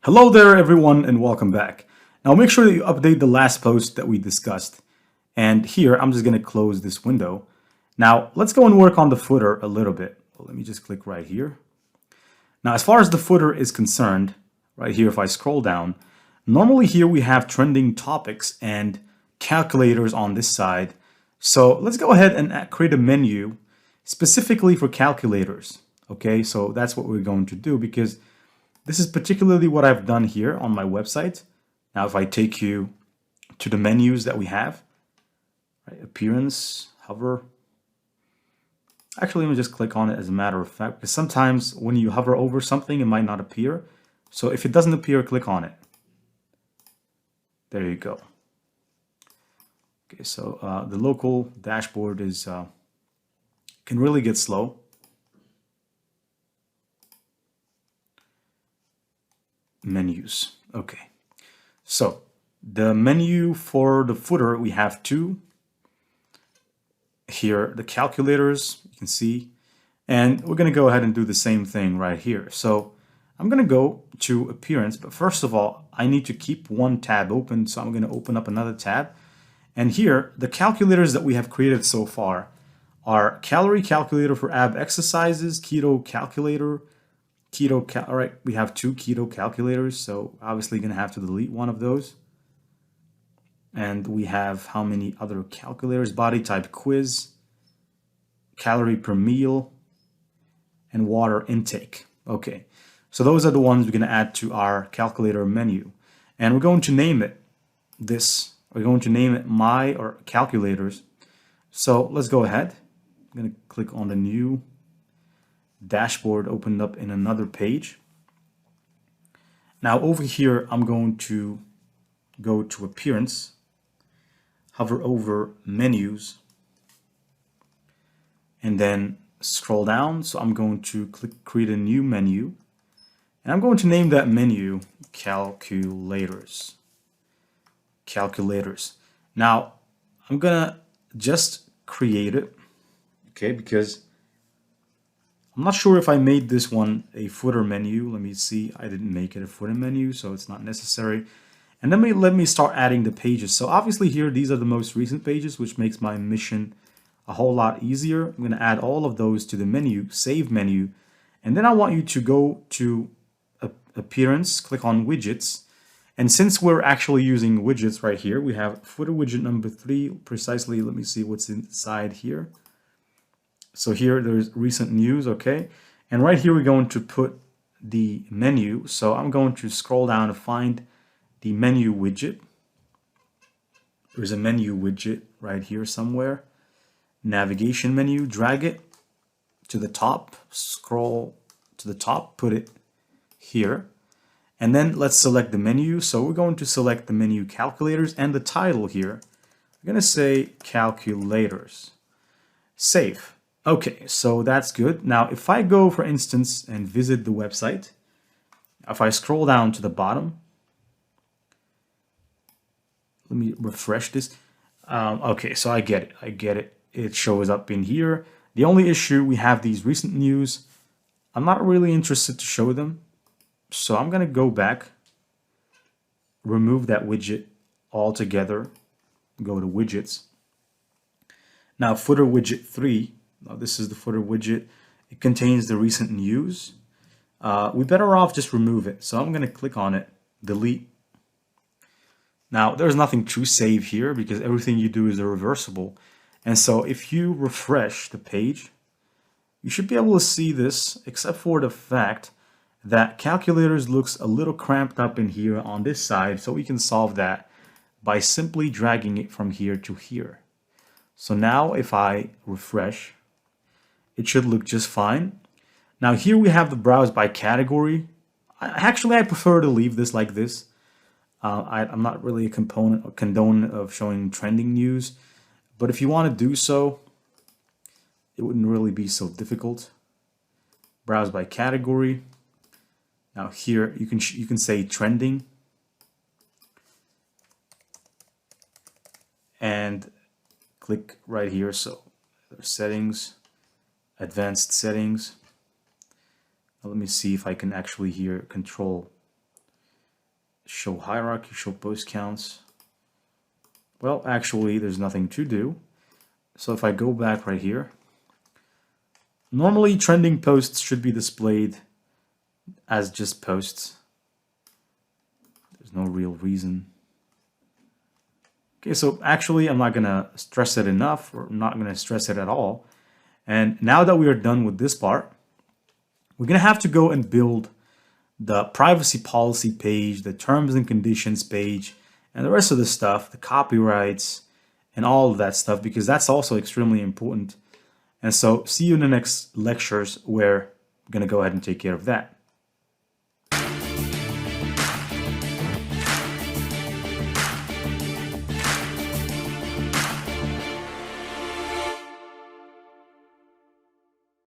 Hello there everyone and welcome back. Now make sure that you update the last post that we discussed. And here I'm just going to close this window. Now let's go and work on the footer a little bit. Well, let me just click right here. Now as far as the footer is concerned, right here if I scroll down, normally here we have trending topics and calculators on this side. So let's go ahead and create a menu specifically for calculators. Okay, so that's what we're going to do because this is particularly what I've done here on my website. Now, if I take you to the menus that we have, right, appearance, hover. Actually, let me just click on it as a matter of fact, because sometimes when you hover over something, it might not appear. So if it doesn't appear, click on it. There you go. Okay, so the local dashboard is can really get slow. Menus. Okay, so the menu for the footer, we have two. Here, the calculators, you can see, and we're going to go ahead and do the same thing right here. So I'm going to go to appearance, but first of all, I need to keep one tab open, so I'm going to open up another tab. And here, the calculators that we have created so far are calorie calculator for ab exercises, keto calculator, all right, we have two keto calculators, so obviously going to have to delete one of those. And we have how many other calculators? Body type quiz, calorie per meal, and water intake. Okay, so those are the ones we're going to add to our calculator menu. And we're going to name it this. We're going to name it my or calculators. So let's go ahead. I'm going to click on the new dashboard opened up in another page. Now over here, I'm going to go to appearance, hover over menus, and then scroll down. So I'm going to click create a new menu, and I'm going to name that menu calculators. Calculators. Now I'm gonna just create it, okay, because I'm not sure if I made this one a footer menu. Let me see. I didn't make it a footer menu, so it's not necessary. And then let me start adding the pages. So obviously here, these are the most recent pages, which makes my mission a whole lot easier. I'm going to add all of those to the menu, save menu. And then I want you to go to appearance, click on widgets. And since we're actually using widgets right here, we have footer widget number 3 precisely. Let me see what's inside here. So here there's recent news, okay? And right here we're going to put the menu. So I'm going to scroll down to find the menu widget. There's a menu widget right here somewhere. Navigation menu, drag it to the top, scroll to the top, put it here. And then let's select the menu. So we're going to select the menu calculators and the title here. I'm going to say calculators. Save. Okay, so that's good. Now, if I go, for instance, and visit the website, if I scroll down to the bottom, let me refresh this. Okay, so I get it. It shows up in here. The only issue, we have these recent news. I'm not really interested to show them. So I'm going to go back, remove that widget altogether, go to widgets. Now, footer widget 3. Now, this is the footer widget. It contains the recent news. We better off just remove it. So I'm going to click on it, delete. Now, there's nothing to save here because everything you do is irreversible. And so if you refresh the page, you should be able to see this, except for the fact that calculators looks a little cramped up in here on this side. So we can solve that by simply dragging it from here to here. So now if I refresh, it should look just fine. Now here we have the browse by category. Actually, I prefer to leave this like this. I'm not really a condone of showing trending news, but if you want to do so, it wouldn't really be so difficult. Browse by category. Now here you can say trending, and click right here. So there's settings, advanced settings. Now let me see if I can actually here control show hierarchy, show post counts. Well, actually, there's nothing to do. So if I go back right here, normally trending posts should be displayed as just posts. There's no real reason. Okay, so actually I'm not gonna stress it enough, or I'm not gonna stress it at all. And now that we are done with this part, we're gonna have to go and build the privacy policy page, the terms and conditions page, and the rest of the stuff, the copyrights, and all of that stuff, because that's also extremely important. And so see you in the next lectures where I'm gonna go ahead and take care of that.